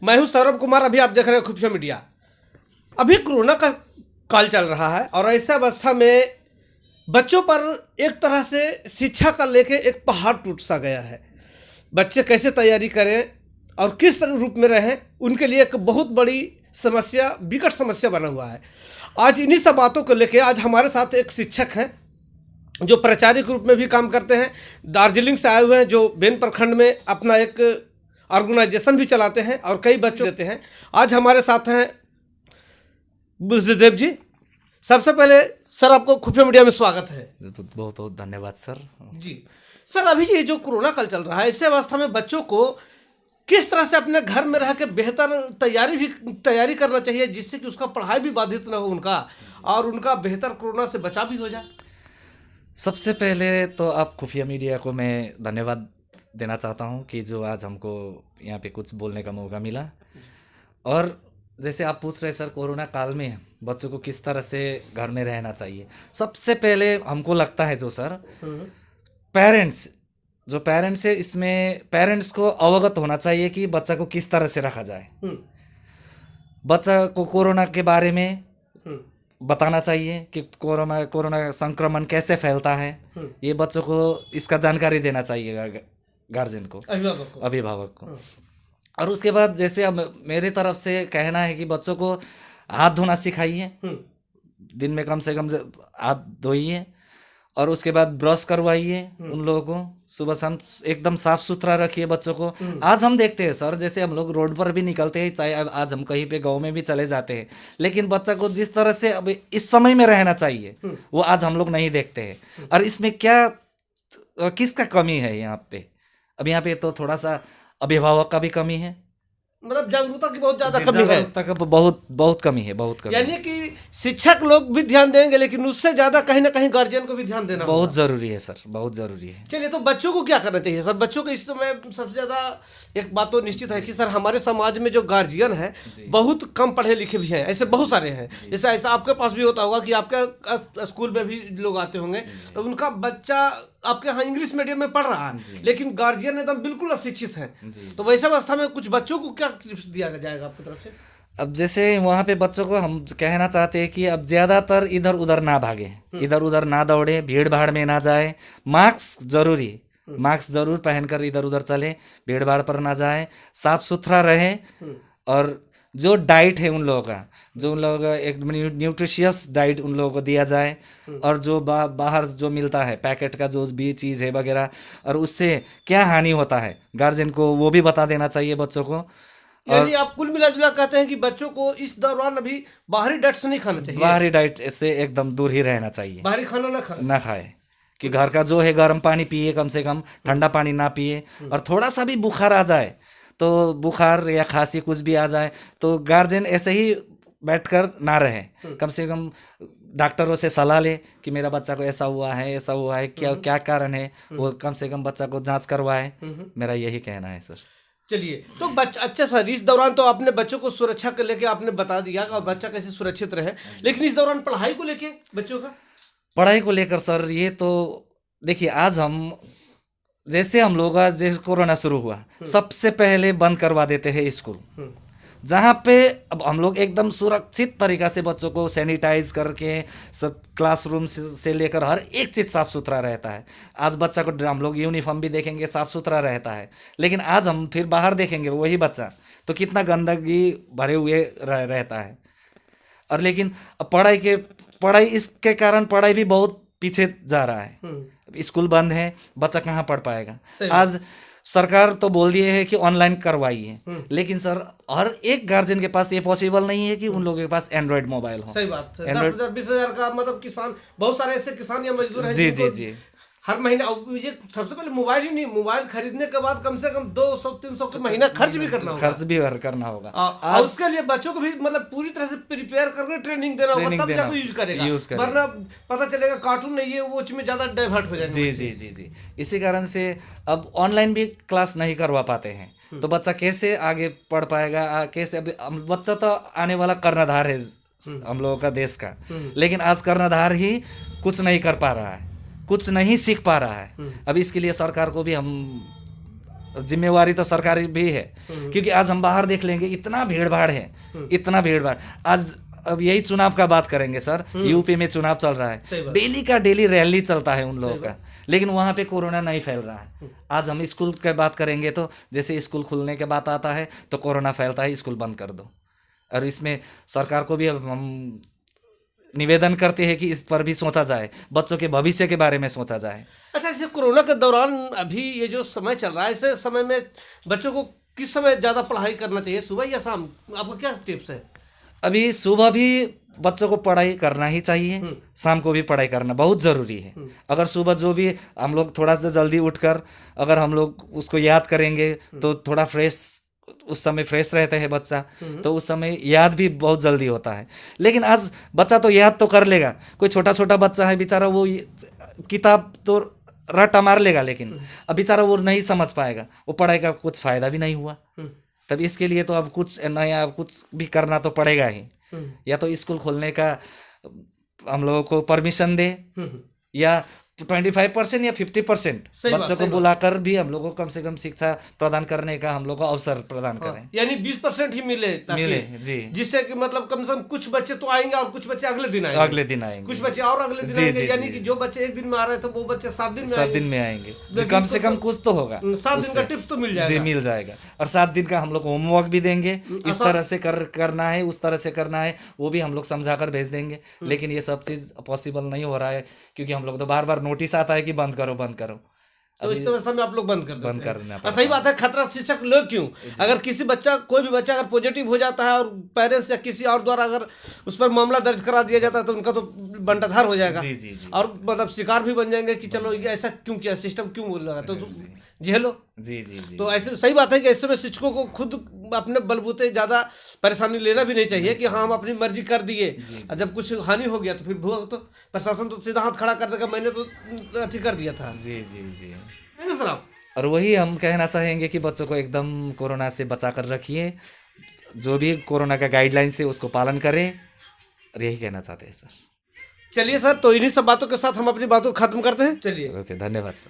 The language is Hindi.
मैं हूं सौरभ कुमार। अभी आप देख रहे हैं खुफिया मीडिया। अभी कोरोना का काल चल रहा है और ऐसा अवस्था में बच्चों पर एक तरह से शिक्षा का लेके एक पहाड़ टूट सा गया है। बच्चे कैसे तैयारी करें और किस तरह रूप में रहें, उनके लिए एक बहुत बड़ी समस्या, विकट समस्या बना हुआ है। आज इन्हीं सब बातों को लेके आज हमारे साथ एक शिक्षक हैं जो प्राचार्य के रूप में भी काम करते हैं। दार्जिलिंग से आए हुए हैं, जो बेन प्रखंड में अपना एक ऑर्गेनाइजेशन भी चलाते हैं और कई बच्चों देते हैं। आज हमारे साथ हैं बुद्धदेव जी। सबसे पहले सर, आपको खुफिया मीडिया में स्वागत है। बहुत बहुत धन्यवाद सर। जी सर, अभी ये जो कोरोना काल चल रहा है, ऐसे अवस्था में बच्चों को किस तरह से अपने घर में रह के बेहतर तैयारी करना चाहिए, जिससे कि उसका पढ़ाई भी बाधित ना हो उनका, और उनका बेहतर कोरोना से बचाव भी हो जाए। सबसे पहले तो आप खुफिया मीडिया को मैं धन्यवाद देना चाहता हूं कि जो आज हमको यहाँ पे कुछ बोलने का मौका मिला। और जैसे आप पूछ रहे सर, कोरोना काल में बच्चों को किस तरह से घर में रहना चाहिए। सबसे पहले हमको लगता है जो सर पेरेंट्स है, इसमें पेरेंट्स को अवगत होना चाहिए कि बच्चा को किस तरह से रखा जाए। बच्चा को कोरोना के बारे में बताना चाहिए कि कोरोना संक्रमण कैसे फैलता है। ये बच्चों को इसका जानकारी देना चाहिए, गार्जियन को, अभिभावक को। और उसके बाद जैसे अब मेरे तरफ से कहना है कि बच्चों को हाथ धोना सिखाइए। दिन में कम से कम हाथ धोइए और उसके बाद ब्रश करवाइए उन लोगों को। सुबह शाम एकदम साफ सुथरा रखिए बच्चों को। आज हम देखते हैं सर, जैसे हम लोग रोड पर भी निकलते हैं, चाहे आज हम कहीं पे गांव में भी चले जाते हैं, लेकिन बच्चा को जिस तरह से अब इस समय में रहना चाहिए वो आज हम लोग नहीं देखते हैं। और इसमें किसका कमी है यहाँ पे? अब यहाँ पे तो थोड़ा सा अभिभावक का भी कमी है, मतलब जागरूकता की बहुत ज्यादा कमी है। जागरूकता का बहुत कमी है, बहुत कमी। यानी कि शिक्षक लोग भी ध्यान देंगे, लेकिन उससे ज्यादा कहीं ना कहीं गार्जियन को भी ध्यान देना बहुत जरूरी है सर, बहुत जरूरी है। चलिए, तो बच्चों को क्या करना चाहिए सर? बच्चों को इस समय सबसे ज्यादा एक बात तो निश्चित है कि सर हमारे समाज में जो गार्जियन है बहुत कम पढ़े लिखे भी हैं। ऐसे बहुत सारे हैं। जैसे ऐसा आपके पास भी होता होगा कि आपके स्कूल में भी लोग आते होंगे, तो उनका बच्चा आपके यहाँ इंग्लिश मीडियम में पढ़ रहा है, लेकिन गार्जियन एकदम बिल्कुल अशिक्षित है। तो वैसे अवस्था में कुछ बच्चों को क्या टिप्स दिया जाएगा आपकी तरफ से? अब जैसे वहाँ पे बच्चों को हम कहना चाहते हैं कि अब ज़्यादातर इधर उधर ना भागे, इधर उधर ना दौड़े, भीड़ भाड़ में ना जाए। मास्क जरूर पहनकर इधर उधर चले, भीड़ भाड़ पर ना जाए, साफ सुथरा रहे। और जो डाइट है उन लोगों का, जो उन लोगों का एक न्यूट्रिशियस डाइट उन लोगों को दिया जाए। और जो बाहर जो मिलता है पैकेट का जो भी चीज़ है वगैरह, और उससे क्या हानि होता है गार्जियन को वो भी बता देना चाहिए बच्चों को। यानी आप कुल मिला जुला कहते हैं कि बच्चों को इस दौरान अभी बाहरी डाइट से नहीं खाना चाहिए। बाहरी डाइट से एकदम दूर ही रहना चाहिए। बाहरी खाना ना खाए कि घर का जो है गर्म पानी पिए, कम से कम ठंडा पानी ना पिए। और थोड़ा सा भी बुखार आ जाए, तो बुखार या खांसी कुछ भी आ जाए, तो गार्जियन ऐसे ही बैठकर ना रहे, कम से कम डॉक्टरों से सलाह ले कि मेरा बच्चा को ऐसा हुआ है, क्या कारण है, वो कम से कम बच्चा को जांच करवाए। मेरा यही कहना है सर। चलिए, तो अच्छा सर, इस दौरान तो आपने बच्चों को सुरक्षा को लेके आपने बता दिया और बच्चा कैसे सुरक्षित रहे, लेकिन इस दौरान पढ़ाई को लेके बच्चों का पढ़ाई को लेकर सर, ये तो देखिए, आज हम जैसे हम लोग जैसे कोरोना शुरू हुआ, सबसे पहले बंद करवा देते हैं स्कूल, जहाँ पे अब हम लोग एकदम सुरक्षित तरीका से बच्चों को सैनिटाइज करके सब क्लासरूम से लेकर हर एक चीज़ साफ़ सुथरा रहता है। आज बच्चा को हम लोग यूनिफॉर्म भी देखेंगे साफ़ सुथरा रहता है, लेकिन आज हम फिर बाहर देखेंगे वही बच्चा तो कितना गंदगी भरे हुए रहता है। और लेकिन पढ़ाई इसके कारण पढ़ाई भी बहुत पीछे जा रहा है। स्कूल बंद है, बच्चा कहाँ पढ़ पाएगा? आज सरकार तो बोल दिए है कि ऑनलाइन करवाइए, लेकिन सर हर एक गार्जियन के पास ये पॉसिबल नहीं है कि उन लोगों के पास एंड्रॉइड मोबाइल हो। सही बात है। 10,000 20,000 का मतलब किसान, बहुत सारे ऐसे किसान या मजदूर हैं जी हर महीना। ये सबसे पहले मोबाइल ही नहीं, मोबाइल खरीदने के बाद कम से कम 200-300 का महीना खर्च भी करना होगा। और उसके लिए बच्चों को भी मतलब पूरी तरह से प्रिपेयर करके ट्रेनिंग देना होगा, तब जाकर यूज करेगा। वरना पता चलेगा कार्टून नहीं है, वो उसमें ज्यादा डाइवर्ट हो जाएगा। जी। इसी कारण से अब ऑनलाइन भी क्लास नहीं करवा पाते हैं, तो बच्चा कैसे आगे पढ़ पाएगा? कैसे? अब बच्चा तो आने वाला कर्णधार है हम लोगों का देश का, लेकिन आज कर्णधार ही कुछ नहीं कर पा रहा है, कुछ नहीं सीख पा रहा है। अब इसके लिए सरकार को भी हम जिम्मेवारी तो सरकारी भी है, क्योंकि आज हम बाहर देख लेंगे इतना भीड़ भाड़ है, इतना भीड़ भाड़। आज अब यही चुनाव का बात करेंगे सर, यूपी में चुनाव चल रहा है, डेली का डेली रैली चलता है उन लोगों का, लेकिन वहाँ पे कोरोना नहीं फैल रहा है। आज हम स्कूल की बात करेंगे तो जैसे स्कूल खुलने के बात आता है तो कोरोना फैलता है, स्कूल बंद कर दो। और इसमें सरकार को भी अब हम निवेदन करते हैं कि इस पर भी सोचा जाए, बच्चों के भविष्य के बारे में सोचा जाए। अच्छा, इसे कोरोना के दौरान अभी ये जो समय चल रहा है, ऐसे समय में बच्चों को किस समय ज़्यादा पढ़ाई करना चाहिए, सुबह या शाम? आपका क्या टिप्स है? अभी सुबह भी बच्चों को पढ़ाई करना ही चाहिए, शाम को भी पढ़ाई करना बहुत ज़रूरी है। अगर सुबह जो भी हम लोग थोड़ा सा जल्दी उठकर अगर हम लोग उसको याद करेंगे तो थोड़ा फ्रेश, उस समय फ्रेश रहते हैं बच्चा, तो उस समय याद भी बहुत जल्दी होता है। लेकिन आज बच्चा तो याद तो कर लेगा, कोई छोटा छोटा बच्चा है बेचारा, वो किताब तो रट्टा मार लेगा, लेकिन अब बेचारा वो नहीं समझ पाएगा, वो पढ़ाई का कुछ फ़ायदा भी नहीं हुआ। तब इसके लिए तो अब कुछ नया कुछ भी करना तो पड़ेगा ही। या तो स्कूल खोलने का हम लोगों को परमिशन दे, या 25% या 50% बच्चों को बुलाकर भी हम लोगों को कम से कम शिक्षा प्रदान करने का हम लोग को अवसर प्रदान करें। यानी 20% ही मिले जी, जिससे कि मतलब कम से कम कुछ बच्चे तो आएंगे और कुछ बच्चे अगले दिन आएंगे, कुछ बच्चे और अगले दिन आएंगे, यानी कि जो बच्चे एक दिन में आ रहे थे वो बच्चे 7 दिन में आएंगे। कम से कम कुछ तो होगा, 7 दिन का टिप्स तो मिल जाएगा। जी, मिल जाएगा। और 7 दिन का हम लोग होमवर्क भी देंगे, इस तरह से करना है, उस तरह से करना है, वो भी हम लोग समझा कर भेज देंगे। लेकिन ये सब चीज़ पॉसिबल नहीं हो रहा है, क्योंकि हम लोग तो बार बार नोटिस आता है कि बंद करो। तो इस व्यवस्था में आप लोग बंद करना पड़ता है। सही बात है, खतरा शिक्षक लोग क्यों, अगर किसी बच्चा, कोई भी बच्चा अगर पॉजिटिव हो जाता है और पेरेंट्स या किसी और द्वारा अगर उस पर मामला दर्ज करा दिया जाता है तो उनका तो बंटाधार हो जाएगा। जी। और मतलब शिकार भी बन जाएंगे कि चलो ये ऐसा क्यों किया, सिस्टम क्यों बोल रहा है, तो झेलो। जी। तो ऐसे सही बात है कि ऐसे में शिक्षकों को खुद अपने बलबूते ज़्यादा परेशानी लेना भी नहीं चाहिए कि हाँ हम अपनी मर्जी कर दिए, जब कुछ हानि हो गया तो फिर तो प्रशासन तो सीधा हाथ खड़ा कर देगा, मैंने तो अति कर दिया था। जी। है सर आप? और वही हम कहना चाहेंगे कि बच्चों को एकदम कोरोना से बचा कर रखिए, जो भी कोरोना का गाइडलाइन है उसको पालन करें, और यही कहना चाहते हैं सर। चलिए सर, तो इन्हीं सब बातों के साथ हम अपनी बातों को खत्म करते हैं। चलिए, ओके, धन्यवाद सर।